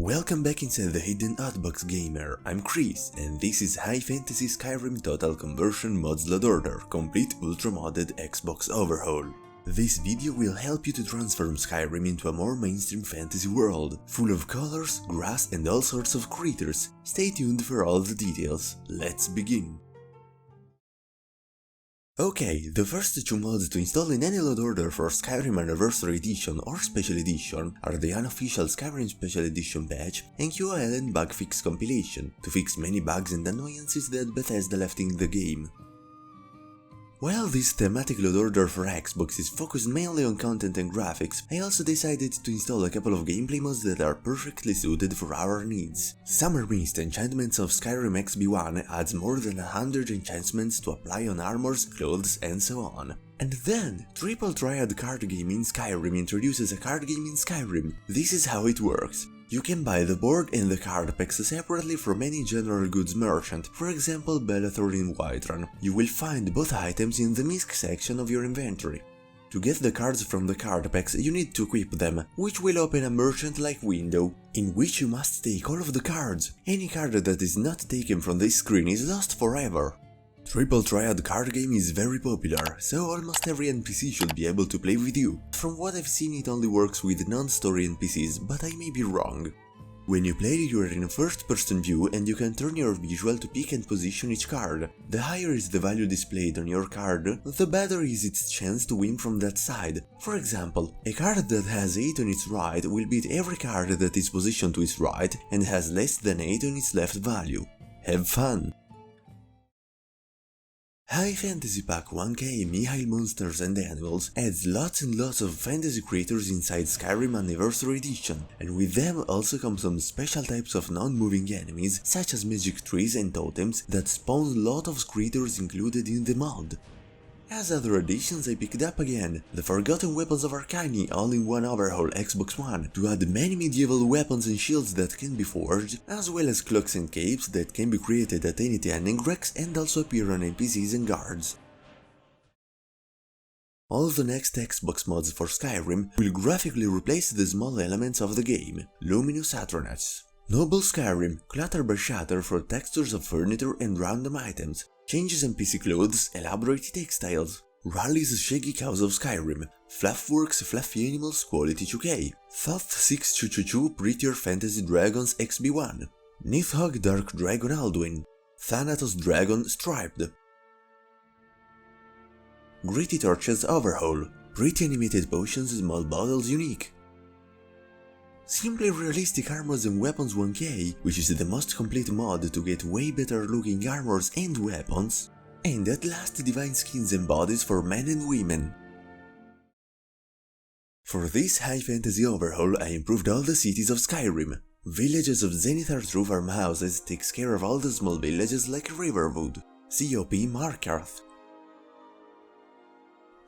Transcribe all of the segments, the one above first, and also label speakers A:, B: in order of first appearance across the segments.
A: Welcome back inside the Hidden Hotbox Gamer, I'm Chris, and this is High Fantasy Skyrim Total Conversion Mods Load Order, complete ultra-modded Xbox Overhaul. This video will help you to transform Skyrim into a more mainstream fantasy world, full of colors, grass and all sorts of creatures. Stay tuned for all the details. Let's begin. Okay, the first two mods to install in any load order for Skyrim Anniversary Edition or Special Edition are the unofficial Skyrim Special Edition patch and QoL and bug fix compilation, to fix many bugs and annoyances that Bethesda left in the game. While this thematic load order for Xbox is focused mainly on content and graphics, I also decided to install a couple of gameplay mods that are perfectly suited for our needs. Summer Mist Enchantments of Skyrim XB1 adds more than 100 enchantments to apply on armors, clothes and so on. And then, Triple Triad Card Game in Skyrim introduces a card game in Skyrim. This is how it works. You can buy the board and the card packs separately from any general goods merchant, for example Bellathor in Whiterun. You will find both items in the misc section of your inventory. To get the cards from the card packs you need to equip them, which will open a merchant-like window, in which you must take all of the cards. Any card that is not taken from this screen is lost forever. Triple Triad Card Game is very popular, so almost every NPC should be able to play with you. From what I've seen it only works with non-story NPCs, but I may be wrong. When you play you are in a first-person view and you can turn your visual to pick and position each card. The higher is the value displayed on your card, the better is its chance to win from that side. For example, a card that has 8 on its right will beat every card that is positioned to its right and has less than 8 on its left value. Have fun! High Fantasy Pack 1K Mihail Monsters and Animals adds lots and lots of fantasy creatures inside Skyrim Anniversary Edition, and with them also come some special types of non-moving enemies, such as magic trees and totems that spawn lot of creatures included in the mod. As other additions I picked up again the Forgotten Weapons of Arcane all-in-one Overhaul Xbox One to add many medieval weapons and shields that can be forged, as well as cloaks and capes that can be created at any time in Grex and also appear on NPCs and guards. All the next Xbox mods for Skyrim will graphically replace the small elements of the game. Luminous Atronachs, Noble Skyrim, Clutter by Shatter for textures of furniture and random items, changes NPC clothes, elaborate textiles, Rally's Shaggy Cows of Skyrim, Fluffworks Fluffy Animals Quality 2K, Thoth 6222 Prettier Fantasy Dragons XB1, Nidhogg Dark Dragon Alduin, Thanatos Dragon Striped, Gritty Torches Overhaul, Pretty Animated Potions Small Bottles Unique, Simply Realistic Armors and Weapons 1K, which is the most complete mod to get way better looking armors and weapons, and at last Divine Skins and Bodies for men and women. For this high fantasy overhaul I improved all the cities of Skyrim. Villages of Zenithar True Farmhouses takes care of all the small villages like Riverwood, COP Markarth,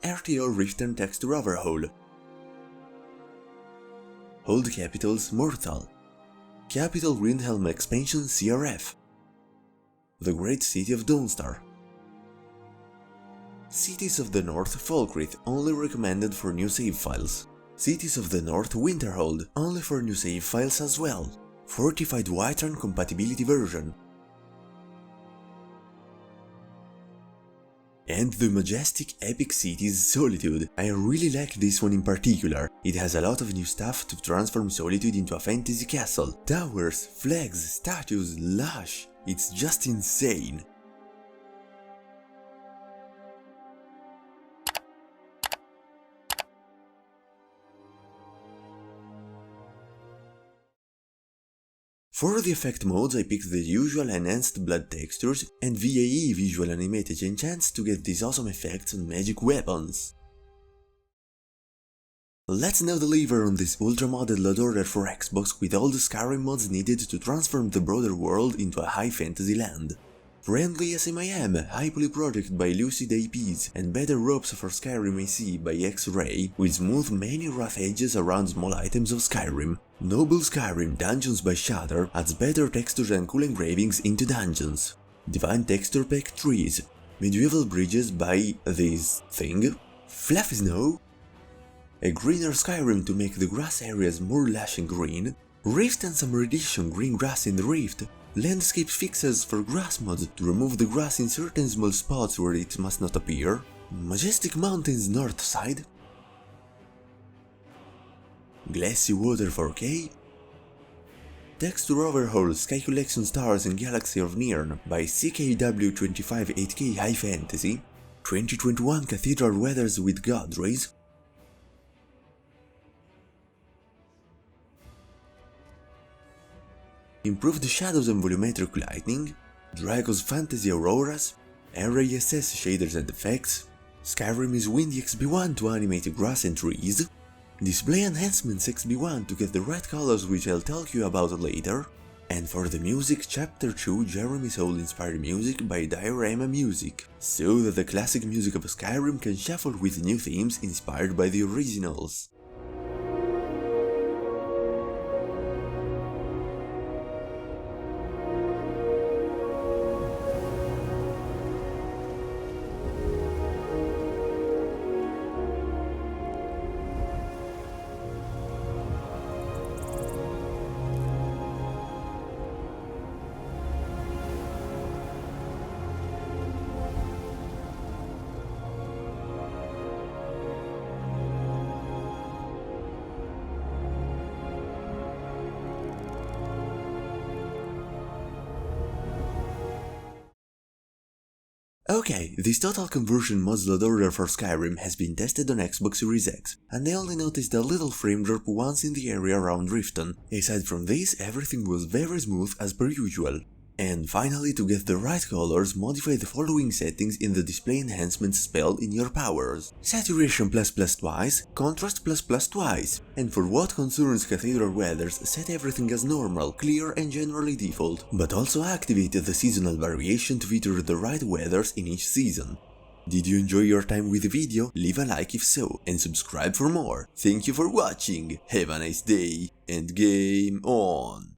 A: RTO Rift and Texture Overhaul, Old Capitals Mortal, Capital Greenhelm Expansion CRF, The Great City of Dawnstar, Cities of the North Falkreath only recommended for new save files, Cities of the North Winterhold only for new save files as well, Fortified Whiterun compatibility version, and the majestic epic cities Solitude. I really like this one in particular. It has a lot of new stuff to transform Solitude into a fantasy castle. Towers, flags, statues, lush. It's just insane. For the effect modes I picked the usual enhanced blood textures and VAE visual animated enchants to get these awesome effects on magic weapons. Let's now deliver on this ultra-modded load order for Xbox with all the Skyrim mods needed to transform the broader world into a high fantasy land. Friendly as MIM, Hypely Project by Lucid APs, and Better Ropes for Skyrim AC by X-Ray, will smooth many rough edges around small items of Skyrim. Noble Skyrim Dungeons by Shatter adds better textures and cool engravings into dungeons. Divine Texture Pack Trees, Medieval Bridges by this thing, Fluffy Snow, a greener Skyrim to make the grass areas more lush and green, Rift and Summer Edition green grass in the Rift, landscape fixes for grass mods to remove the grass in certain small spots where it must not appear, Majestic Mountains north side, Glassy Water 4K, Texture Overhaul Sky Collection Stars and Galaxy of Nearn by CKW25 8K High Fantasy, 2021 Cathedral Weathers with God Rays, Improved Shadows and Volumetric Lighting, Drago's Fantasy Auroras, RASS Shaders and Effects, Skyrim is Windy XB1 to animate grass and trees, Display Enhancements XB1 to get the right colors which I'll tell you about later, and for the music, Chapter 2 Jeremy Soul inspired music by Diorama Music, so that the classic music of Skyrim can shuffle with new themes inspired by the originals. Okay, this total conversion modular order for Skyrim has been tested on Xbox Series X, and I only noticed a little frame drop once in the area around Riften. Aside from this, everything was very smooth as per usual. And finally, to get the right colors, modify the following settings in the Display Enhancements spell in your powers. Saturation twice, Contrast twice, and for what concerns Cathedral Weathers, set everything as normal, clear and generally default, but also activate the seasonal variation to feature the right weathers in each season. Did you enjoy your time with the video? Leave a like if so, and subscribe for more. Thank you for watching, have a nice day, and game on!